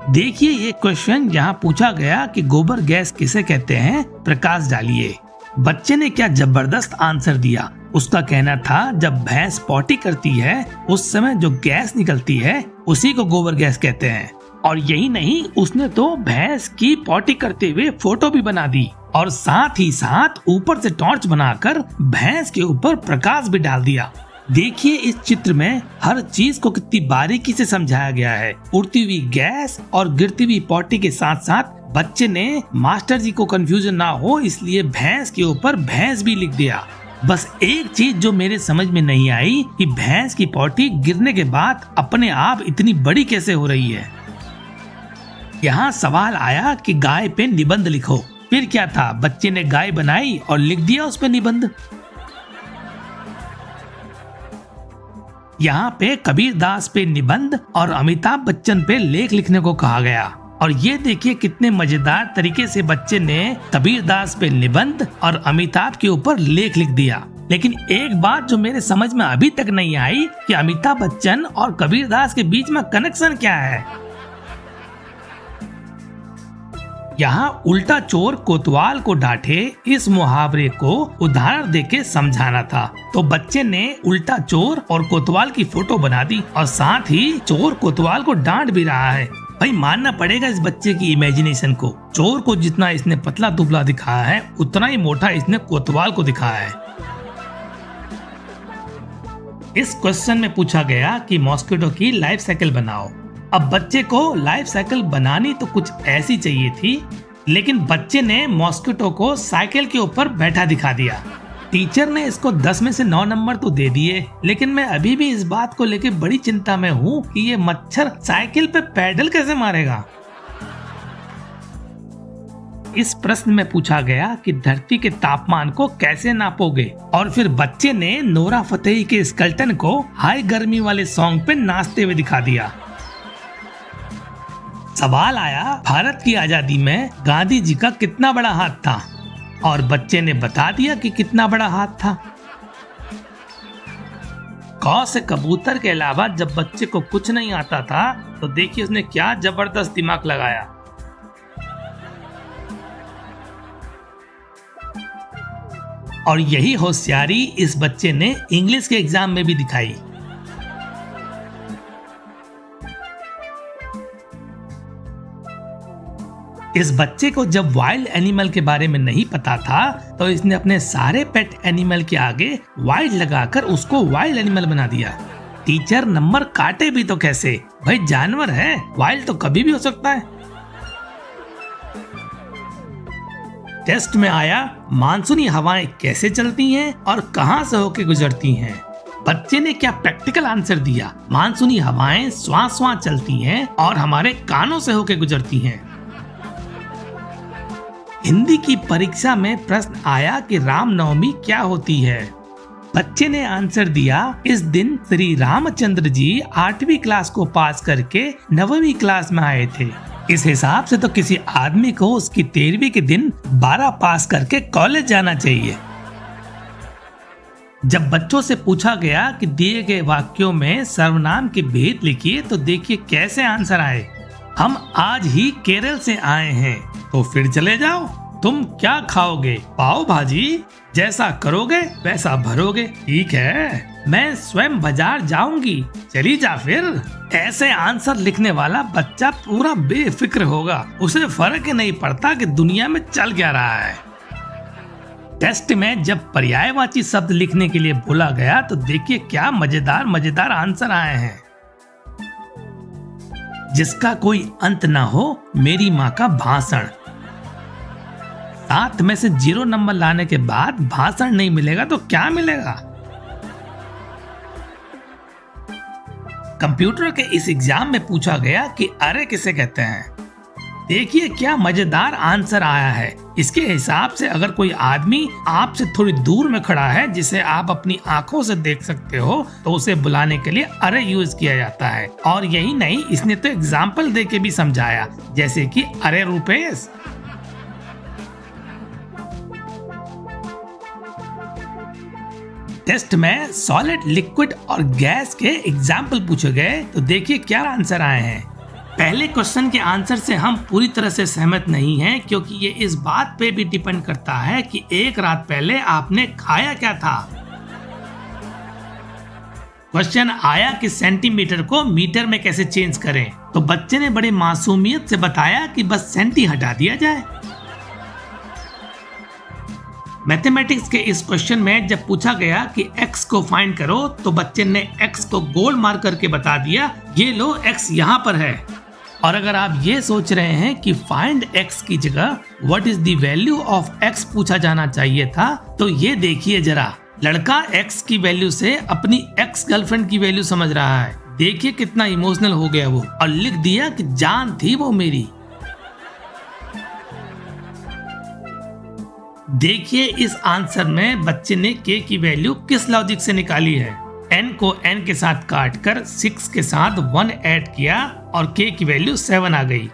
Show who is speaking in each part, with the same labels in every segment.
Speaker 1: देखिए ये क्वेश्चन यहाँ पूछा गया कि गोबर गैस किसे कहते हैं, प्रकाश डालिए। बच्चे ने क्या जबरदस्त आंसर दिया। उसका कहना था जब भैंस पॉटी करती है उस समय जो गैस निकलती है उसी को गोबर गैस कहते हैं। और यही नहीं, उसने तो भैंस की पॉटी करते हुए फोटो भी बना दी और साथ ही साथ ऊपर से टॉर्च बनाकर भैंस के ऊपर प्रकाश भी डाल दिया। देखिए इस चित्र में हर चीज को कितनी बारीकी से समझाया गया है। उड़ती हुई गैस और गिरती हुई पॉटी के साथ साथ बच्चे ने मास्टर जी को कंफ्यूजन ना हो इसलिए भैंस के ऊपर भैंस भी लिख दिया। बस एक चीज जो मेरे समझ में नहीं आई कि भैंस की पॉटी गिरने के बाद अपने आप इतनी बड़ी कैसे हो रही है। यहाँ सवाल आया कि गाय पे निबंध लिखो। फिर क्या था, बच्चे ने गाय बनाई और लिख दिया उस पे निबंध। यहाँ पे कबीरदास पे निबंध और अमिताभ बच्चन पे लेख लिखने को कहा गया। और ये देखिए कितने मजेदार तरीके से बच्चे ने कबीरदास पे निबंध और अमिताभ के ऊपर लेख लिख दिया। लेकिन एक बात जो मेरे समझ में अभी तक नहीं आई कि अमिताभ बच्चन और कबीरदास के बीच में कनेक्शन क्या है। यहाँ उल्टा चोर कोतवाल को डांटे इस मुहावरे को उदाहरण देके समझाना था, तो बच्चे ने उल्टा चोर और कोतवाल की फोटो बना दी और साथ ही चोर कोतवाल को डांट भी रहा है। भाई मानना पड़ेगा इस बच्चे की इमेजिनेशन को। चोर को जितना इसने पतला दुबला दिखाया है उतना ही मोटा इसने कोतवाल को दिखाया है। इस क्वेश्चन में पूछा गया कि मॉस्किटो की लाइफ साइकिल बनाओ। अब बच्चे को लाइफ साइकिल बनानी तो कुछ ऐसी चाहिए थी, लेकिन बच्चे ने मॉस्किटो को साइकिल के ऊपर बैठा दिखा दिया। टीचर ने इसको 10 में से 9 नंबर तो दे दिए, लेकिन मैं अभी भी इस बात को लेकर बड़ी चिंता में हूँ कि ये मच्छर साइकिल पे पैडल कैसे मारेगा। इस प्रश्न में पूछा गया कि धरती के तापमान को कैसे नापोगे, और फिर बच्चे ने नोरा फतेही के स्केलेटन को हाई गर्मी वाले सॉन्ग पे नाचते हुए दिखा दिया। सवाल आया भारत की आजादी में गांधी जी का कितना बड़ा हाथ था, और बच्चे ने बता दिया कि कितना बड़ा हाथ था। कौ से कबूतर के अलावा जब बच्चे को कुछ नहीं आता था तो देखिए उसने क्या जबरदस्त दिमाग लगाया। और यही होशियारी इस बच्चे ने इंग्लिश के एग्जाम में भी दिखाई। इस बच्चे को जब वाइल्ड एनिमल के बारे में नहीं पता था तो इसने अपने सारे पेट एनिमल के आगे वाइल्ड लगाकर उसको वाइल्ड एनिमल बना दिया। टीचर नंबर काटे भी तो कैसे, भाई जानवर है, वाइल्ड तो कभी भी हो सकता है। टेस्ट में आया मानसूनी हवाएं कैसे चलती हैं और कहां से होके गुजरती हैं। बच्चे ने क्या प्रैक्टिकल आंसर दिया, मानसूनी हवाएं श्वास श्वास चलती हैं और हमारे कानों से होके गुजरती हैं। हिंदी की परीक्षा में प्रश्न आया कि रामनवमी क्या होती है। बच्चे ने आंसर दिया, इस दिन श्री रामचंद्र जी 8वीं क्लास को पास करके 9वीं क्लास में आए थे। इस हिसाब से तो किसी आदमी को उसकी 13वीं के दिन 12 पास करके कॉलेज जाना चाहिए। जब बच्चों से पूछा गया कि दिए गए वाक्यों में सर्वनाम के भेद लिखिए तो देखिए कैसे आंसर आए। हम आज ही केरल से आए हैं, तो फिर चले जाओ। तुम क्या खाओगे, पाव भाजी, जैसा करोगे वैसा भरोगे। ठीक है, मैं स्वयं बाजार जाऊंगी, चली जा फिर। ऐसे आंसर लिखने वाला बच्चा पूरा बेफिक्र होगा, उसे फर्क ही नहीं पड़ता कि दुनिया में चल क्या रहा है। टेस्ट में जब पर्यायवाची शब्द लिखने के लिए बोला गया तो देखिए क्या मजेदार मजेदार आंसर आए हैं। जिसका कोई अंत ना हो, मेरी माँ का भाषण। 7 में से 0 नंबर लाने के बाद भाषण नहीं मिलेगा तो क्या मिलेगा। कंप्यूटर के इस एग्जाम में पूछा गया कि अरे किसे कहते हैं। देखिए क्या मजेदार आंसर आया है। इसके हिसाब से अगर कोई आदमी आपसे थोड़ी दूर में खड़ा है जिसे आप अपनी आंखों से देख सकते हो तो उसे बुलाने के लिए अरे यूज किया जाता है। और यही नहीं, इसने तो एग्जाम्पल दे के भी समझाया, जैसे कि अरे रुपेश। टेस्ट में सॉलिड, लिक्विड और गैस के एग्जाम्पल पूछे गए तो देखिए क्या आंसर आए हैं। पहले क्वेश्चन के आंसर से हम पूरी तरह से सहमत नहीं हैं, क्योंकि ये इस बात पे भी डिपेंड करता है कि एक रात पहले आपने खाया क्या था। क्वेश्चन आया कि सेंटीमीटर को मीटर में कैसे चेंज करें, तो बच्चे ने बड़े मासूमियत से बताया कि बस सेंटी हटा दिया जाए। मैथमेटिक्स के इस क्वेश्चन में जब पूछा गया कि x को फाइंड करो, तो बच्चे ने x को गोल मार्क करके बता दिया, ये लो x यहाँ पर है। और अगर आप ये सोच रहे हैं कि फाइंड x की जगह what is the value of x पूछा जाना चाहिए था, तो ये देखिए जरा, लड़का x की वैल्यू से अपनी एक्स गर्लफ्रेंड की वैल्यू समझ रहा है। देखिए कितना इमोशनल हो गया वो, और लिख दिया कि जान थी वो मेरी। देखिए इस आंसर में बच्चे ने k की वैल्यू किस लॉजिक से निकाली है। n को n के साथ काट कर 6 के साथ 1 ऐड किया और k की वैल्यू 7 आ गई।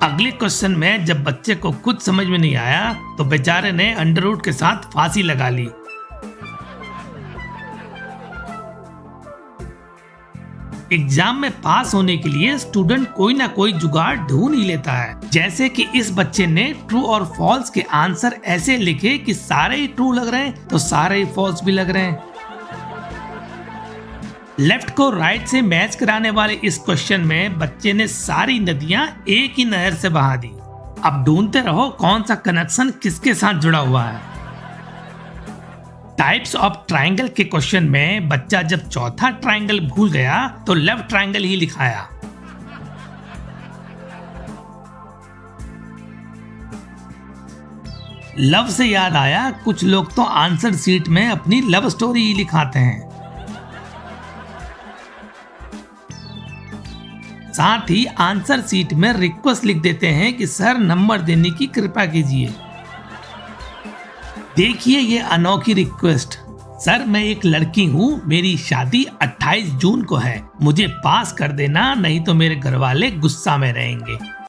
Speaker 1: अगले क्वेश्चन में जब बच्चे को कुछ समझ में नहीं आया, तो बेचारे ने अंडर रूट के साथ फांसी लगा ली। एग्जाम में पास होने के लिए स्टूडेंट कोई ना कोई जुगाड़ ढूंढ ही लेता है। जैसे कि इस बच्चे ने ट्रू और फॉल्स के आंसर ऐसे लिखे कि सारे ही ट्रू लग रहे हैं तो सारे ही फॉल्स भी लग रहे हैं। लेफ्ट को राइट से मैच कराने वाले इस क्वेश्चन में बच्चे ने सारी नदियां एक ही नहर से बहा दी। अब ढूंढते रहो कौन सा कनेक्शन किसके साथ जुड़ा हुआ है। टाइप्स ऑफ ट्राइंगल के क्वेश्चन में बच्चा जब चौथा ट्राइंगल भूल गया तो लेफ्ट ट्राइंगल ही लिखाया। लव से याद आया, कुछ लोग तो आंसर शीट में अपनी लव स्टोरी ही लिखाते हैं। साथ ही आंसर शीट में रिक्वेस्ट लिख देते हैं कि सर नंबर देने की कृपा कीजिए। देखिए ये अनोखी रिक्वेस्ट, सर मैं एक लड़की हूँ, मेरी शादी 28 जून को है, मुझे पास कर देना नहीं तो मेरे घर वाले गुस्सा में रहेंगे।